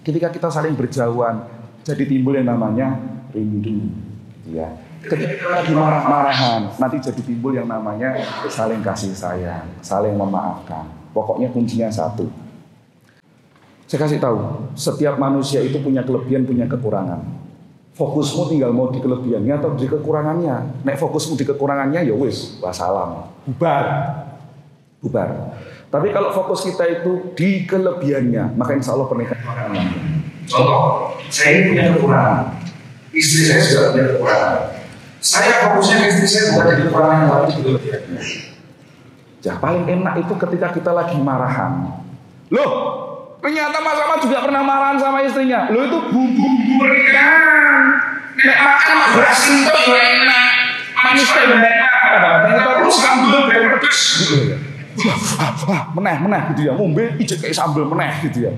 Ketika kita saling berjauhan, jadi timbul yang namanya rindu. Ya. Ketika kita lagi marah-marahan, nanti jadi timbul yang namanya saling kasih sayang, saling memaafkan. Pokoknya kuncinya satu. Saya kasih tahu, setiap manusia itu punya kelebihan, punya kekurangan. Fokusmu tinggal mau di kelebihannya atau di kekurangannya. Nek fokusmu di kekurangannya, ya wis, wassalam, bubar. Tapi kalau fokus kita itu di kelebihannya, maka insya Allah pernikahan akan langgeng. Contoh, saya ini punya kekurangan, istri saya juga punya kekurangan. Saya fokusnya ke istri saya bukan di kekurangan, tapi di kelebihannya. Ya paling enak itu ketika kita lagi marahan. Loh, ternyata Mas Ahmad juga pernah marahan sama istrinya. Loh itu bumbu-bumbu pernikahan. Nek makan beras itu juga enak, manis kayak enak. Kadang-kadang kita terus sambel dan pedes gitu ya. Meneh gitu ya, ngombe ijek kayak sambel meneh gitu ya.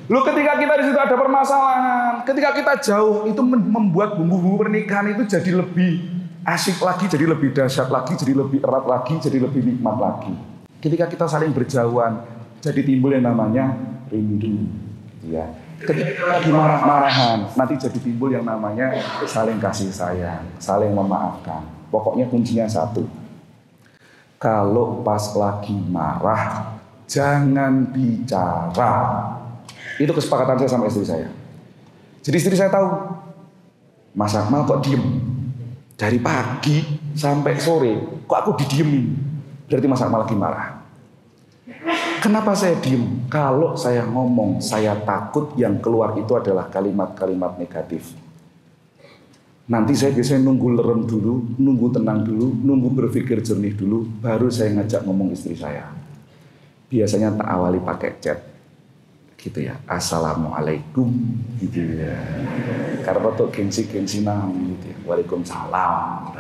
Loh ketika kita di situ ada permasalahan, ketika kita jauh itu membuat bumbu-bumbu pernikahan itu jadi lebih asik lagi, jadi lebih dahsyat lagi, jadi lebih erat lagi, jadi lebih nikmat lagi. Ketika kita saling berjauhan, jadi timbul yang namanya rindu. Ya. Ketika kita lagi marah-marahan, nanti jadi timbul yang namanya saling kasih sayang, saling memaafkan. Pokoknya kuncinya satu. Kalau pas lagi marah, jangan bicara. Itu kesepakatan saya sama istri saya. Jadi istri saya tahu, Mas Akmal kok diem? Dari pagi sampai sore, kok aku didiemin? Berarti Mas Akmal lagi marah. Kenapa saya diem? Kalau saya ngomong, saya takut yang keluar itu adalah kalimat-kalimat negatif. Nanti saya biasanya nunggu lerem dulu, nunggu tenang dulu, nunggu berpikir jernih dulu, baru saya ngajak ngomong istri saya. Biasanya tak awali pakai chat, gitu ya, assalamualaikum, gitu ya. Karena tuh gengsi nang, gitu ya, waalaikumsalam.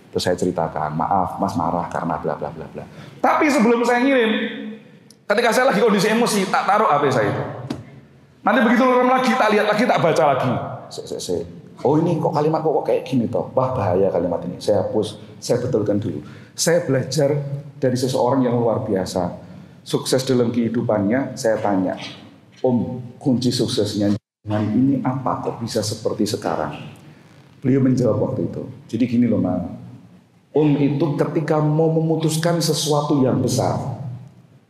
Terus saya ceritakan, maaf Mas marah karena bla bla bla bla. Tapi sebelum saya ngirim, ketika saya lagi kondisi emosi, tak taruh HP saya itu. Nanti begitu lerem lagi, tak lihat lagi, tak baca lagi. Oh ini kok kalimat kok kayak gini toh, wah bahaya kalimat ini. Saya hapus, saya betulkan dulu. Saya belajar dari seseorang yang luar biasa, sukses dalam kehidupannya. Saya tanya, Om, kunci suksesnya dengan ini apa kok bisa seperti sekarang? Beliau menjawab waktu itu. Jadi gini loh, Ma. Om itu ketika mau memutuskan sesuatu yang besar,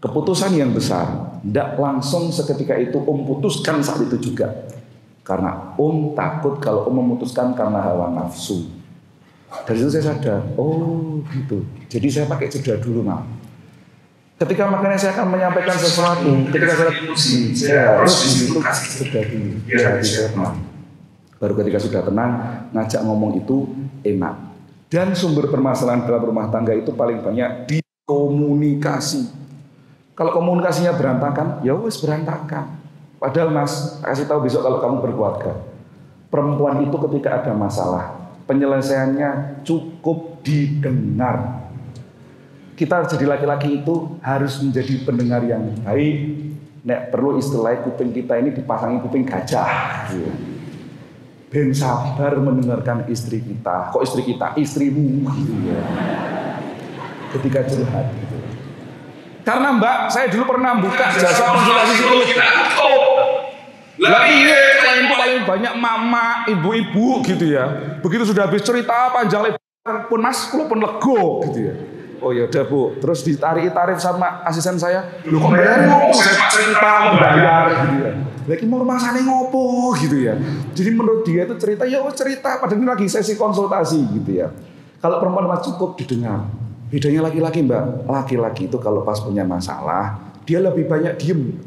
keputusan yang besar, tidak langsung seketika itu Om putuskan saat itu juga. Karena Om takut kalau Om memutuskan karena hawa nafsu. Dari situ saya sadar, oh gitu. Jadi saya pakai jeda dulu, Ma. Ketika makanya saya akan menyampaikan sesuatu, ketika saya emosi, saya harus disitu kasih jeda dulu, biar hati saya tenang. Baru ketika sudah tenang, ngajak ngomong itu enak. Dan sumber permasalahan dalam rumah tangga itu paling banyak di komunikasi. Kalau komunikasinya berantakan, ya wes berantakan. Padahal Mas, kasih tahu besok kalau kamu berkeluarga, perempuan itu ketika ada masalah, penyelesaiannya cukup didengar. Kita jadi laki-laki itu harus menjadi pendengar yang baik. Nek perlu istilah kuping kita ini dipasangi kuping gajah. Ben sabar mendengarkan istri kita. Kok istri kita? Istrimu. Ketika curhat. Karena Mbak, saya dulu pernah buka jasa konsultasi psikologi. Lah iya, klien itu paling banyak mama, ibu-ibu gitu ya. Begitu sudah habis cerita panjang lebar pun Mas, kula pun lego gitu ya. Oh ya udah Bu, terus ditarik-tarik sama asisten saya. Lu kok bayar ngopo? Saya cerita membayar gitu ya. Lagi mau masalahnya ngopo gitu ya. Jadi menurut dia itu cerita, ya cerita padahal ini lagi sesi konsultasi gitu ya. Kalau perempuan Mas cukup didengar. Bedanya laki-laki Mbak, laki-laki itu kalau pas punya masalah, dia lebih banyak diem.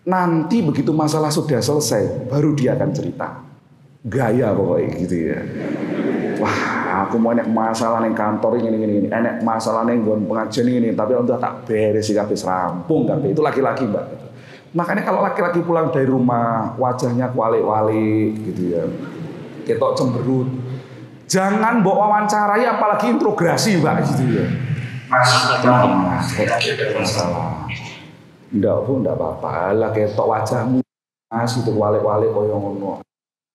Nanti begitu masalah sudah selesai, baru dia akan cerita. Gaya pokoknya gitu ya. Wah, aku mau enek masalah ning kantor ini, enek masalah ning nggon pengajian ini, tapi udah tak beres sih kabeh rampung kabeh. Itu laki-laki Mbak. Makanya kalau laki-laki pulang dari rumah, wajahnya kualik-walik gitu ya. Ketok cemberut. Jangan bawa wawancarai apalagi interogasi Mbak gitu ya. Mas, ada masalah. Enggak apa-apa. Lah ketok wajahmu Mas itu wale-wale koyo ngono.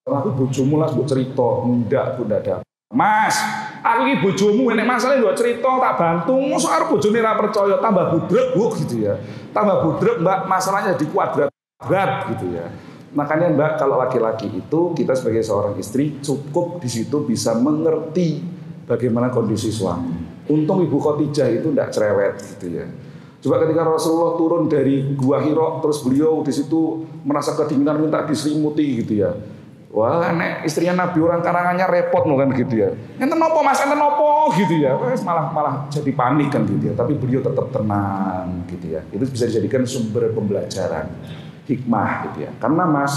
Aku bojomu lah mbok cerita. Enggak, Bu, ndak ada. Mas, aku iki bojomu nek masalah mbok cerita tak bantu. Mosok arep bojone ra percaya tambah budrek, Bu gitu ya. Tambah budrek Mbak, masalahnya di kuadrat. berat gitu ya. Makanya Mbak, kalau laki-laki itu kita sebagai seorang istri cukup di situ bisa mengerti bagaimana kondisi suami. Untung Ibu Khadijah itu tidak cerewet gitu ya. Coba ketika Rasulullah turun dari Gua Hira, terus beliau di situ merasa kedinginan minta diselimuti gitu ya. Wah, nek istrinya Nabi orang karangannya repot kan gitu ya. Enten nopo Mas, enten nopo gitu ya. Malah jadi panik kan gitu ya. Tapi beliau tetap tenang gitu ya. Itu bisa dijadikan sumber pembelajaran, hikmah gitu ya. Karena Mas,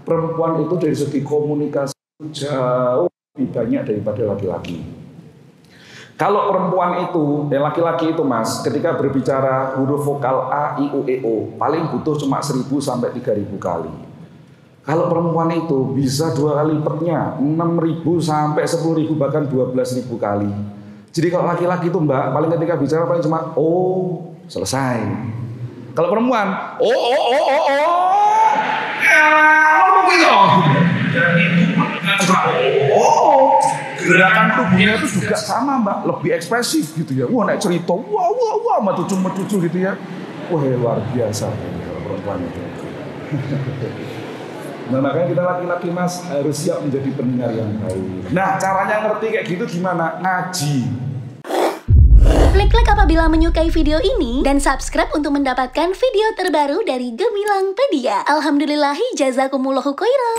perempuan itu dari segi komunikasi jauh lebih banyak daripada laki-laki. Kalau perempuan itu, laki-laki itu Mas, ketika berbicara huruf vokal A, I, U, E, O, paling butuh cuma 1000 sampai 3000 kali. Kalau perempuan itu bisa 2 kali lipatnya, 6.000 sampai 10.000 bahkan 12.000 kali. Jadi kalau laki-laki itu Mbak, paling ketika bicara paling cuma oh, selesai. Kalau perempuan, gerakan tubuhnya itu juga sama Mbak, lebih ekspresif gitu ya. Wah, naik cerita, wah, sama cucu gitu ya. Wah, luar biasa perempuan itu. Nah, makanya kita laki-laki Mas harus siap menjadi pendengar yang baik. Nah, caranya ngerti kayak gitu gimana? Ngaji. Klik apabila menyukai video ini dan subscribe untuk mendapatkan video terbaru dari Gemilang Pedia. Alhamdulillahi jazakumullahu khairan.